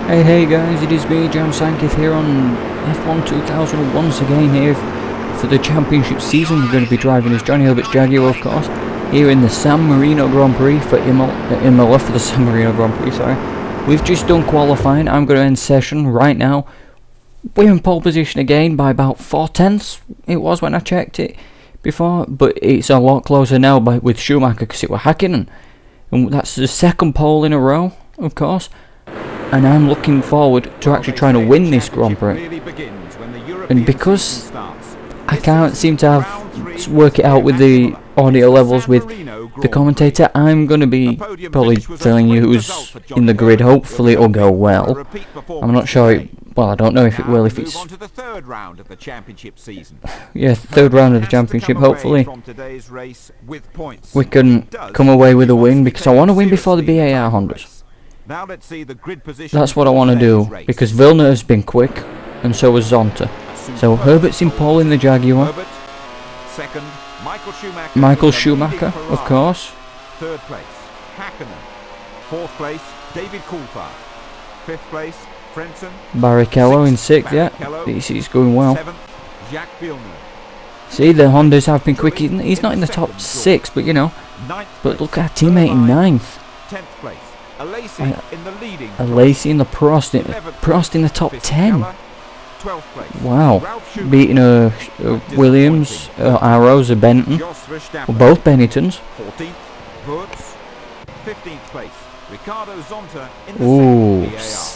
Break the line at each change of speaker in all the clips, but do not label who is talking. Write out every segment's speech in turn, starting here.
Hey guys, it is me, Jam Sankith here on F1 2000 once again here for the championship season. We're going to be driving as Johnny Hilbert's Jaguar, of course, here in the San Marino Grand Prix for Imola for the San Marino Grand Prix, sorry. We've just done qualifying. I'm going to end session right now. We're in pole position again by about 4/10. It was when I checked it before, but it's a lot closer now with Schumacher because it were Hakkinen. And that's the second pole in a row, of course. And I'm looking forward to actually trying to win this Grand Prix. And because I can't seem to work it out with the audio levels with the commentator, I'm going to be probably telling you who's in the grid. Hopefully it'll go well. I'm not sure, well, I don't know if it will, if it's... yeah, third round of the championship. Hopefully we can come away with a win, because I want to win before the BAR Hondas.
Now let's see the grid position.
That's what I want to do, because Villeneuve has been quick, and so has Zonta. So Herbert's in pole in the Jaguar.
Herbert, second,
Michael Schumacher, of course.
Third place, Hakkinen. Fourth place, David Coulthard. Fifth place, Frentzen.
Barrichello in sixth, yeah. He's going well.
Seventh, Jacques Villeneuve.
See, the Hondas have been quick. He's not in the top 6, but you know. But look at our teammate in 9th.
10th place. Alesi in the leading.
Alesi in the Prost in the top 10.
12th place.
Wow. Beating Williams, Arrows, Benton. Well, both Benetons.
14th, Wurz. 15th place. Ricardo Zonta in the
Ooh,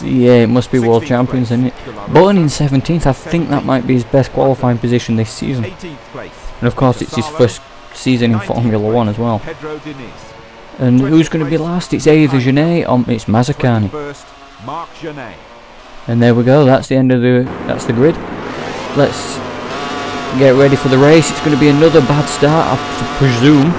yeah, it must be world champions, isn't it? Button in 17th, I think that might be his best qualifying position this season.
18th place.
And of course it's his first season in Formula 1 as well.
Pedro Diniz.
And who's going to be last? It's either Genet or it's Mazzacani.
Mark Genet.
And there we go. That's the end of that's the grid. Let's get ready for the race. It's going to be another bad start, I presume.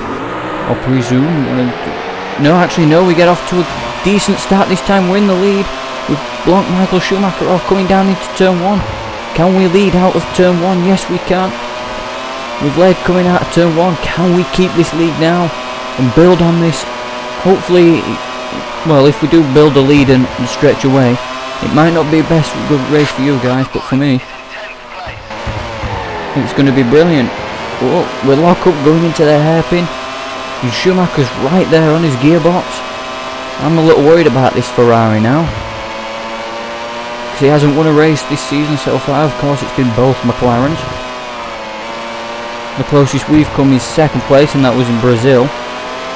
No, actually, no. We get off to a decent start this time. We're in the lead with Blanc, Michael Schumacher off coming down into turn 1. Can we lead out of turn 1? Yes, we can. We've led coming out of turn 1. Can we keep this lead now and build on this? Hopefully, well, if we do build a lead and stretch away, it might not be the best good race for you guys, but for me, it's going to be brilliant. Oh, we're locked up going into the hairpin, and Schumacher's right there on his gearbox. I'm a little worried about this Ferrari now, because he hasn't won a race this season so far. Of course, it's been both McLarens. The closest we've come is 2nd place, and that was in Brazil.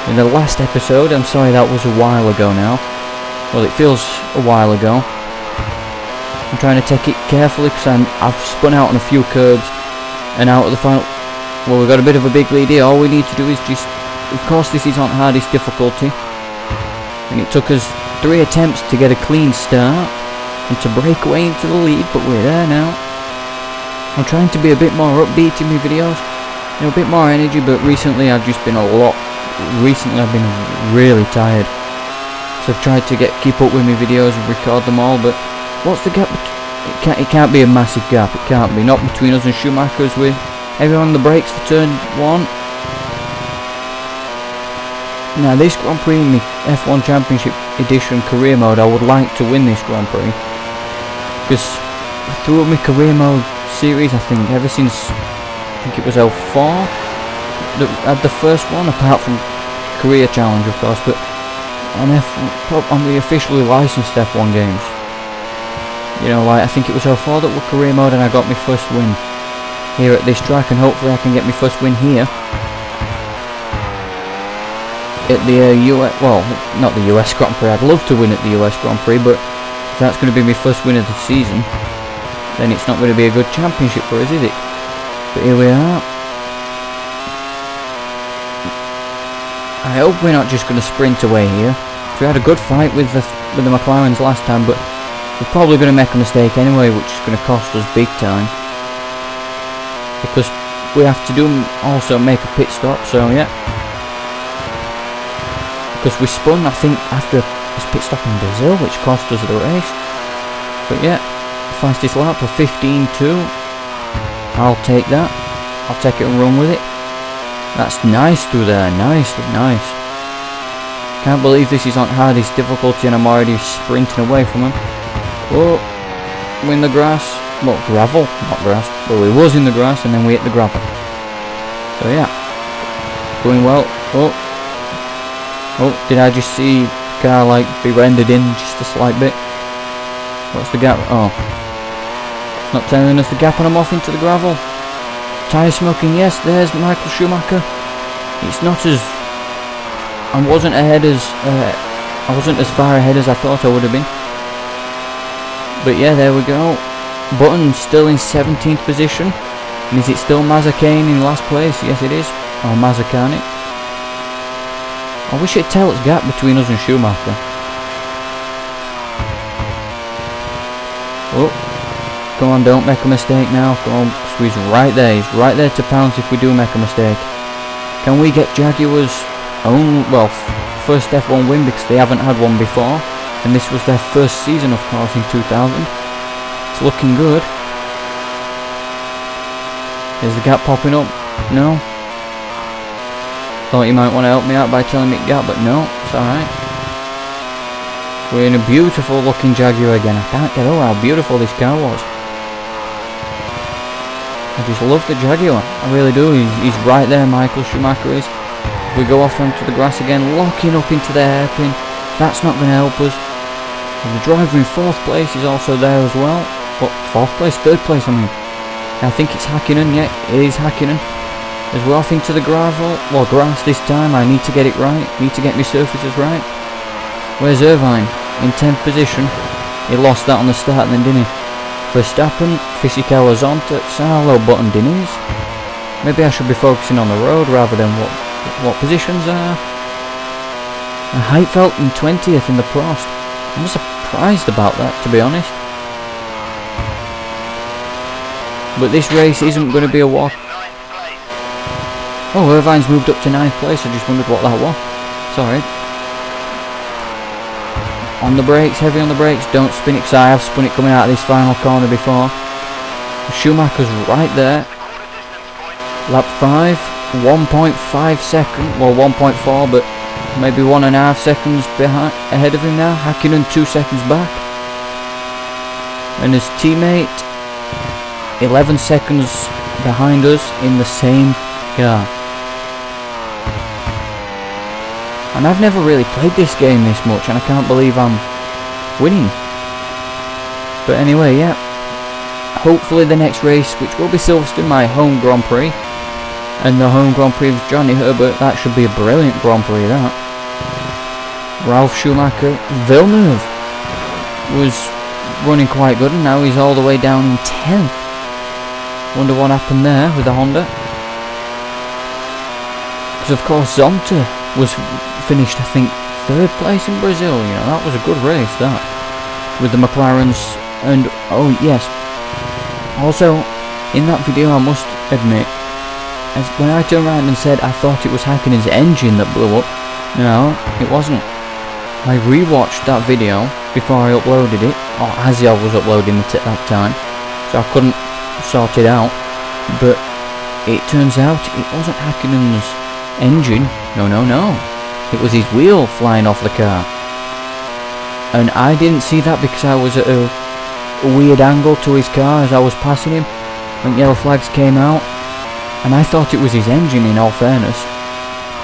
In the last episode, I'm sorry, that was a while ago now. Well, it feels a while ago. I'm trying to take it carefully because I've spun out on a few curbs and out of the final. Well, we've got a bit of a big lead here. All we need to do is just, of course, this is on hardest difficulty, and it took us 3 attempts to get a clean start and to break away into the lead, but we're there now. I'm trying to be a bit more upbeat in my videos, you know, a bit more energy, but recently I've just been I've been really tired, so I've tried to keep up with my videos and record them all. But what's the gap? It can't be a massive gap. It can't be. Not between us and Schumacher, as we're heavy on the brakes for turn 1. Now this Grand Prix in the F1 Championship Edition career mode, I would like to win this Grand Prix, because throughout my career mode series, I think ever since it was 04. Had the first one, apart from Career Challenge, of course, but on the officially licensed F1 games. You know, like I think it was 04 that were career mode, and I got my first win here at this track, and hopefully I can get my first win here at the US. Well, not the US Grand Prix. I'd love to win at the US Grand Prix, but if that's going to be my first win of the season, then it's not going to be a good championship for us, is it? But here we are. I hope we're not just going to sprint away here. We had a good fight with the McLarens last time, but we're probably going to make a mistake anyway, which is going to cost us big time, because we have to also make a pit stop. So yeah, because we spun, I think, after this pit stop in Brazil, which cost us the race. But yeah, fastest lap of 15.2. I'll take that. I'll take it and run with it. That's nice through there, nice. Can't believe this is on hardest difficulty and I'm already sprinting away from him. Oh, we're in the grass. Well, gravel, not grass. Well, we was in the grass and then we hit the gravel. So yeah, going well. Oh, did I just see the car like be rendered in just a slight bit? What's the gap? Oh, it's not telling us the gap and I'm off into the gravel. Tyre smoking, yes, there's Michael Schumacher. It's not as... I wasn't as far ahead as I thought I would have been. But yeah, there we go. Button still in 17th position. And is it still Mazzacane in last place? Yes it is. Or Mazzacane. I wish it'd tell its gap between us and Schumacher. Oh, come on, don't make a mistake now. Come on, he's right there. He's right there to pounce if we do make a mistake. Can we get Jaguar's own, well, first F1 win, because they haven't had one before, and this was their first season, of course, in 2000. It's looking good. Is the gap popping up? No. Thought you might want to help me out by telling me gap, but no, it's alright. We're in a beautiful looking Jaguar again. I can't get over how beautiful this car was. I just love the Jaguar, I really do. He's right there, Michael Schumacher is. We go off onto the grass again, locking up into the hairpin. That's not going to help us. And the driver in 4th place is also there as well. What, 4th place? 3rd place, I mean. I think it's Hakkinen, yeah, it is Hakkinen. As we're off into the gravel, well, grass this time. I need to get it right, need to get my surfaces right. Where's Irvine? In 10th position. He lost that on the start then, didn't he? Verstappen, Fisichella's on to Hello Button, didn't he? Maybe I should be focusing on the road rather than what positions are. Heitfeld in 20th in the Prost. I'm surprised about that, to be honest. But this race isn't going to be a walk. Oh, Irvine's moved up to 9th place. I just wondered what that was. Sorry. On the brakes, heavy on the brakes. Don't spin it, because I have spun it coming out of this final corner before. Schumacher's right there. Lap 5. 1.5 seconds. Well, 1.4, but maybe 1.5 seconds ahead of him now. Hakkinen 2 seconds back. And his teammate 11 seconds behind us in the same car. And I've never really played this game this much, and I can't believe I'm winning. But anyway, yeah. Hopefully the next race, which will be Silverstone, my home Grand Prix, and the home Grand Prix of Johnny Herbert, that should be a brilliant Grand Prix, that. Ralf Schumacher. Villeneuve was running quite good, and now he's all the way down in 10th. Wonder what happened there with the Honda. Because of course Zonta was finished, I think, 3rd place in Brazil. You know, that was a good race, that, with the McLarens. And oh yes, also in that video I must admit, as when I turned around and said I thought it was Hakkinen's engine that blew up, no, it wasn't. I rewatched that video before I uploaded it, or as I was uploading it at that time, so I couldn't sort it out. But it turns out it wasn't Hakkinen's engine. No. It was his wheel flying off the car. And I didn't see that because I was at a weird angle to his car as I was passing him when yellow flags came out. And I thought it was his engine, in all fairness.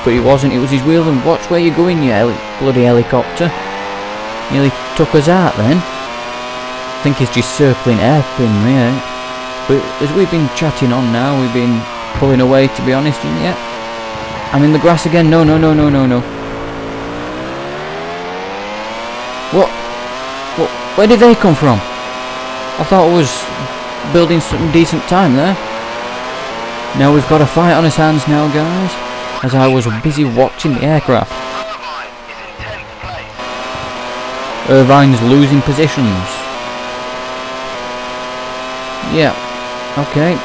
But it wasn't, it was his wheel. And watch where you're going, you bloody helicopter. Nearly took us out then. I think he's just circling airpin, yeah. But as we've been chatting on now, we've been pulling away, to be honest, and yeah. I'm in the grass again. No. What? Where did they come from? I thought I was building some decent time there. Now we've got a fight on his hands now, guys, as I was busy watching the aircraft. Irvine's losing positions. Yeah, okay.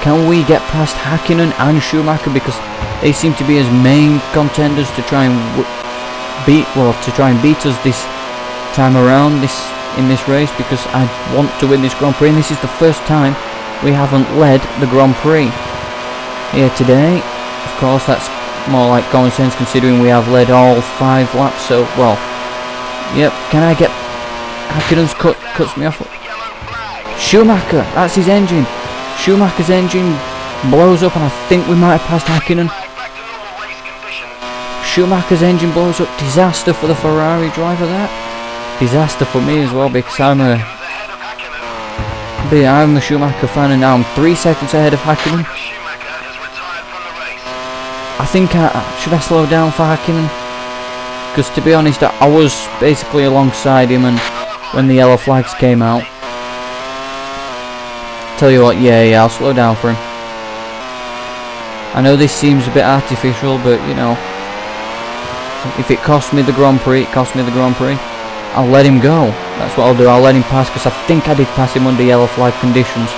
Can we get past Hakkinen and Schumacher, because they seem to be his main contenders to try and beat us this time around in this race, because I want to win this Grand Prix, and this is the first time we haven't led the Grand Prix here today. Of course, that's more like common sense considering we have led all 5 laps, so, well, yep. Can I get Häkkinen's cuts me off. Schumacher, that's his engine. Schumacher's engine blows up, and I think we might have passed Häkkinen. Schumacher's engine blows up. Disaster for the Ferrari driver there. Disaster for me as well, because I'm a Schumacher fan, and now I'm 3 seconds ahead of Häkkinen. I think should I slow down for Häkkinen? Because to be honest, I was basically alongside him, and when the yellow flags came out, tell you what, yeah, I'll slow down for him. I know this seems a bit artificial, but you know, if it costs me the Grand Prix, it costs me the Grand Prix. I'll let him go. That's what I'll do. I'll let him pass, because I think I did pass him under yellow flag conditions.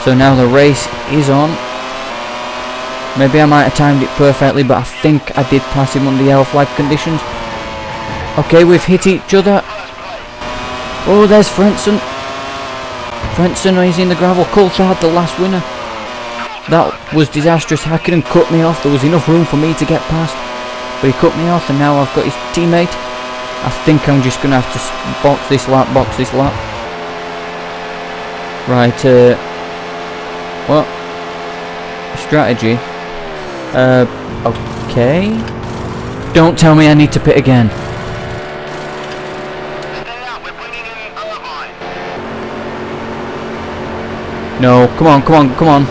So now the race is on. Maybe I might have timed it perfectly, but I think I did pass him under yellow flag conditions. Okay, we've hit each other. Oh, there's Frentzen. Frentzen is in the gravel. Coulthard, the last winner. That was disastrous. Häkkinen cut me off. There was enough room for me to get past, but he cut me off, and now I've got his teammate. I think I'm just going to have to box this lap. Right, what? Strategy. Okay. Don't tell me I need to pit again. No, come on.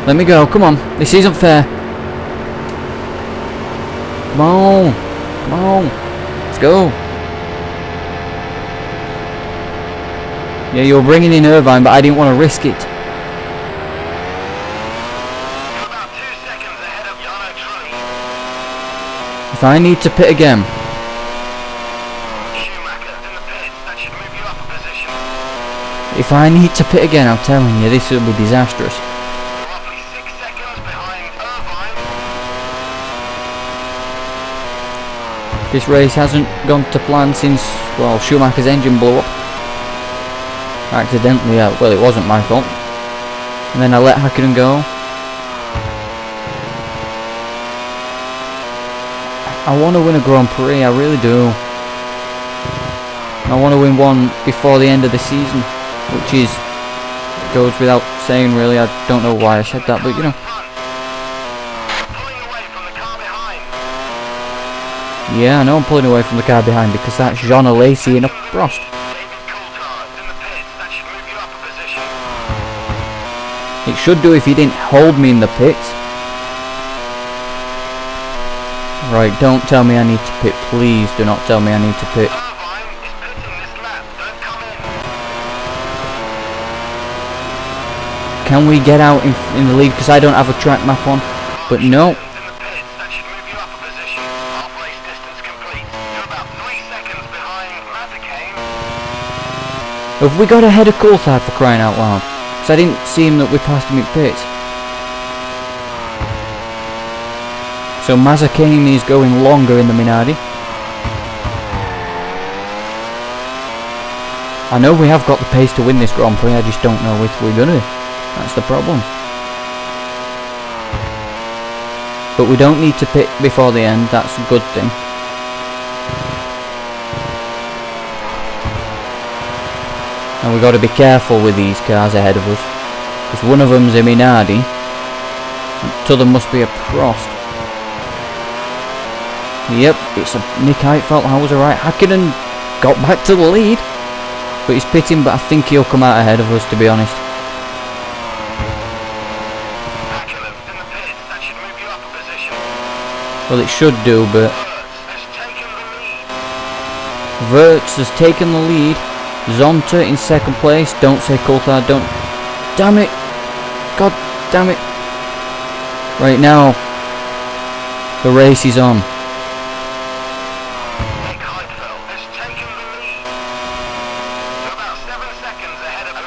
Let me go, come on. This isn't fair. Come on. Let's go. Yeah, you were bringing in Irvine, but I didn't want to risk it. If I need to pit again. If I need to pit again, I'm telling you, this will be disastrous. This race hasn't gone to plan since, well, Schumacher's engine blew up. Accidentally, well, it wasn't my fault. And then I let Häkkinen go. I want to win a Grand Prix, I really do. I want to win one before the end of the season, which goes without saying really. I don't know why I said that, but you know. Yeah, I know I'm pulling away from the car behind, because that's Jean Alesi in a Prost. It should do if he didn't hold me in the pits. Right, don't tell me I need to pit. Please do not tell me I need to pit. Can we get out in the lead? Because I don't have a track map on. But no. Have we got ahead of Coulthard, for crying out loud? Because I didn't see him that we passed him in pits. So Mazzacane is going longer in the Minardi. I know we have got the pace to win this Grand Prix, I just don't know if we're gonna. That's the problem. But we don't need to pit before the end, that's a good thing. And we've got to be careful with these cars ahead of us, because one of them's a Minardi, and the other must be a Prost. Yep, it's a Nick Heidfeld. I was alright. Häkkinen got back to the lead, but he's pitting, but I think he'll come out ahead of us, to be honest. Well, it should do, but Wirtz has taken the lead. Zonta in second place. Don't say Coulthard, don't. Damn it. God damn it. Right now, the race is on.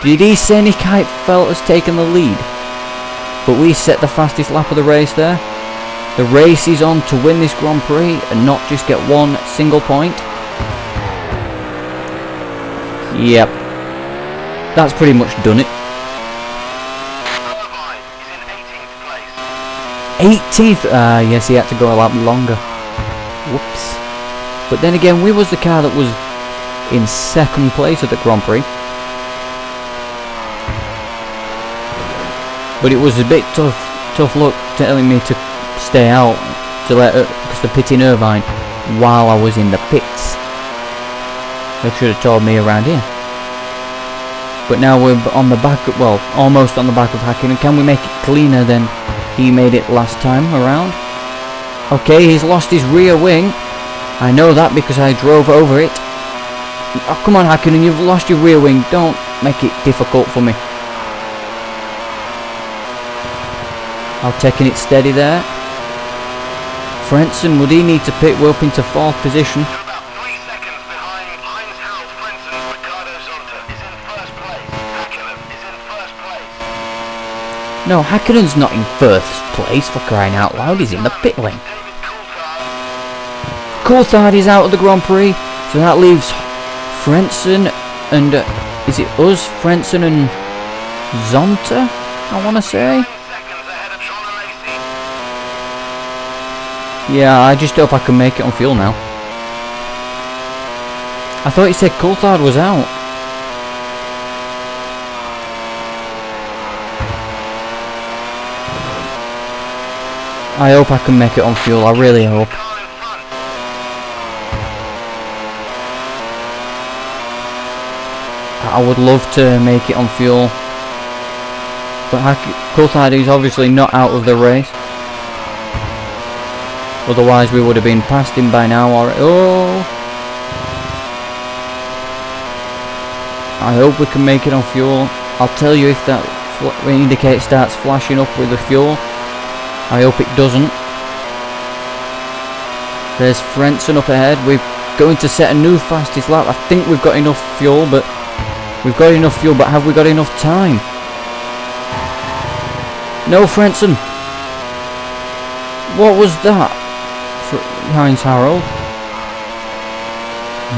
Did he say Nick Heidfeld has taken the lead? But we set the fastest lap of the race there. The race is on to win this Grand Prix and not just get one single point. Yep. That's pretty much done it. 18th? Yes, he had to go a lap longer. Whoops. But then again, we was the car that was in second place at the Grand Prix. But it was a bit tough luck telling me to stay out to let because the pitting Irvine while I was in the pits. They should have told me around here. But now we're on the back, well, almost on the back of Hakkinen. Can we make it cleaner than he made it last time around? Okay, he's lost his rear wing. I know that because I drove over it. Oh, come on, Hakkinen, you've lost your rear wing. Don't make it difficult for me. I'm taking it steady there. Frentzen, would he need to pit? We're up into 4th position.
About 3 seconds behind Heinz Hal Frentzen. Ricardo Zonta is in 1st place. Hakkinen is in 1st place.
No, Hakkinen's not in 1st place, for crying out loud. He's in the pit lane. Coulthard is out of the Grand Prix, so that leaves Frentzen and is it us, Frentzen and Zonta, I want to say. Yeah, I just hope I can make it on fuel now. I thought he said Coulthard was out. I hope I can make it on fuel, I really hope. I would love to make it on fuel. But Coulthard is obviously not out of the race. Otherwise we would have been past him by now. Or oh! I hope we can make it on fuel. I'll tell you if that indicator starts flashing up with the fuel. I hope it doesn't. There's Frentzen up ahead. We're going to set a new fastest lap. I think we've got enough fuel, but have we got enough time? No, Frentzen. What was that? Heinz Harold.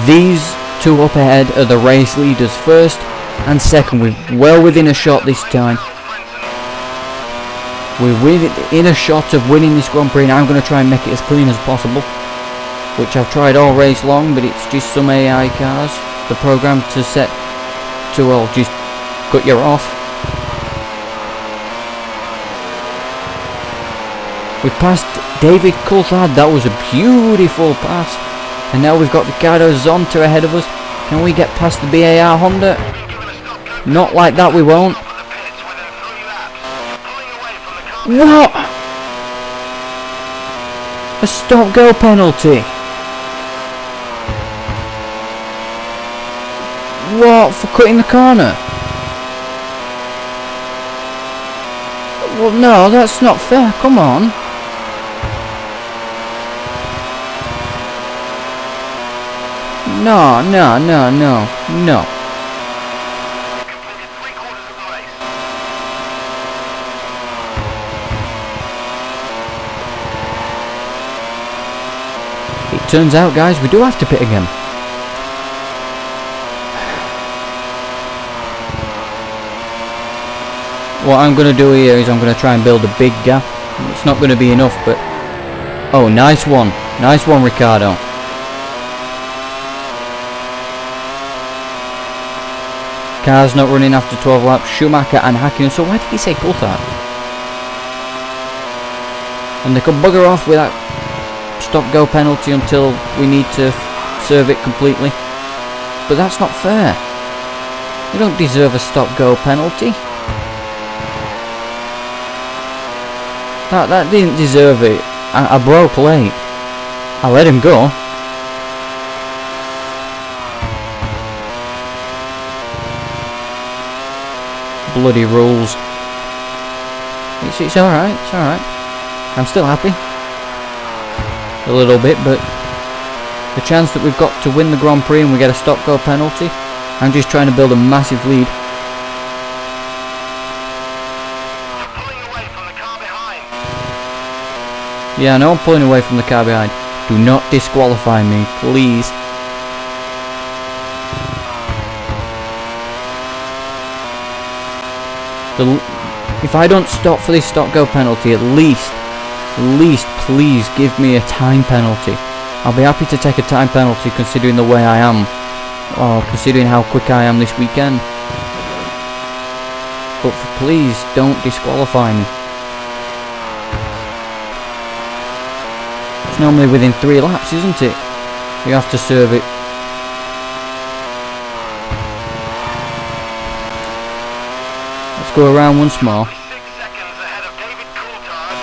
These two up ahead are the race leaders, 1st and 2nd. We're well within a shot this time. We're within a shot of winning this Grand Prix, and I'm going to try and make it as clean as possible, which I've tried all race long, but it's just some AI cars. The program to set to, well, just cut you off. We've passed David Coulthard. That was a beautiful pass. And now we've got Ricardo Zonta ahead of us. Can we get past the BAR Honda? Not like that, we won't. What? A stop-go penalty. What? For cutting the corner? Well, no, that's not fair. Come on. No. It turns out, guys, we do have to pit again. What I'm going to do here is I'm going to try and build a big gap. It's not going to be enough, but... Oh, nice one. Nice one, Ricardo. Car's not running after 12 laps. Schumacher and Hakkinen. So why did he say Coulthard? And they could bugger off with that stop-go penalty until we need to serve it completely. But that's not fair. You don't deserve a stop-go penalty. That didn't deserve it. I broke late. I let him go. Bloody rules. It's alright, it's alright. I'm still happy. A little bit, but the chance that we've got to win the Grand Prix and we get a stop-go penalty, I'm just trying to build a massive lead.
You're pulling away from the car behind.
Yeah, I know I'm pulling away from the car behind. Do not disqualify me, please. If I don't stop for this stop-go penalty, at least, please give me a time penalty. I'll be happy to take a time penalty considering the way I am. Oh, considering how quick I am this weekend. But please don't disqualify me. It's normally within 3 laps, isn't it? You have to serve it. Let's go around once more.
6 seconds ahead of David Coulthard.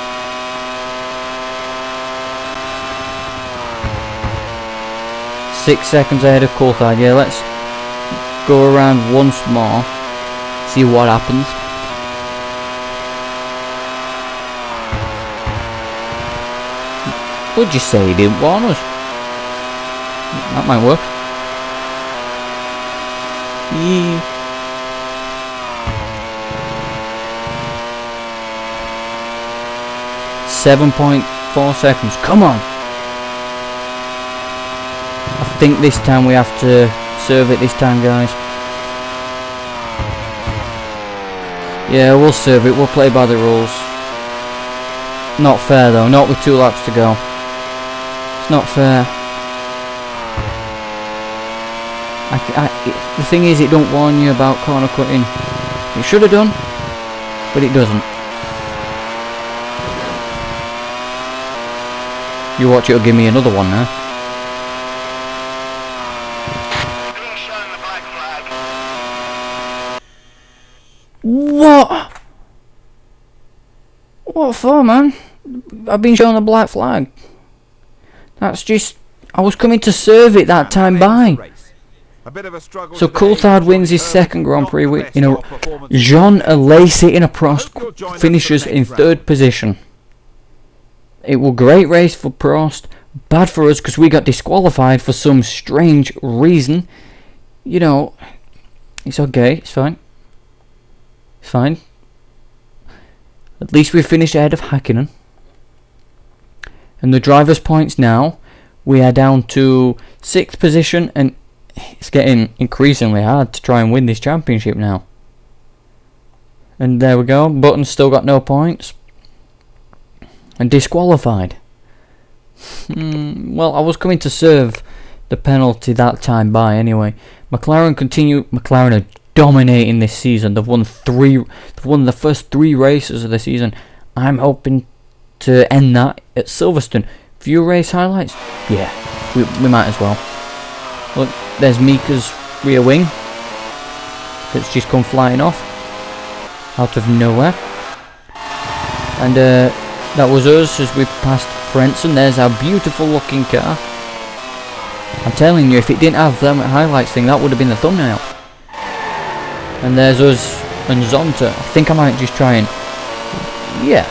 6 seconds ahead of Coulthard. Yeah, let's go around once more. See what happens. Would you say he didn't warn us? That might work. Yeah. 7.4 seconds. Come on. I think this time we have to serve it this time, guys. Yeah, we'll serve it. We'll play by the rules. Not fair though. Not with 2 laps to go. It's not fair. The thing is, it don't warn you about corner cutting. It should have done, but it doesn't. You watch, it'll give me another one now.
Being shown the black flag.
What? What for, man? I've been shown a black flag. That's just... I was coming to serve it that time by.
A bit of a struggle.
So
today.
Coulthard wins his second Grand Prix in a... Jean Alesi in a Prost finishes in 3rd position. It was a great race for Prost. Bad for us because we got disqualified for some strange reason. You know, it's okay. It's fine. It's fine. At least we finished ahead of Hakkinen. And the driver's points now, we are down to 6th position, and it's getting increasingly hard to try and win this championship now. And there we go. Button's still got no points. And disqualified. Well, I was coming to serve the penalty that time by anyway. McLaren are dominating this season. They've won the first 3 races of the season. I'm hoping to end that at Silverstone. Few race highlights? Yeah, we might as well. Look, there's Mika's rear wing. That's just come flying off. Out of nowhere. And that was us as we passed Frentzen. There's our beautiful looking car. I'm telling you, if it didn't have them highlights thing, that would have been the thumbnail. And there's us and Zonta. I think I might just try and... Yeah.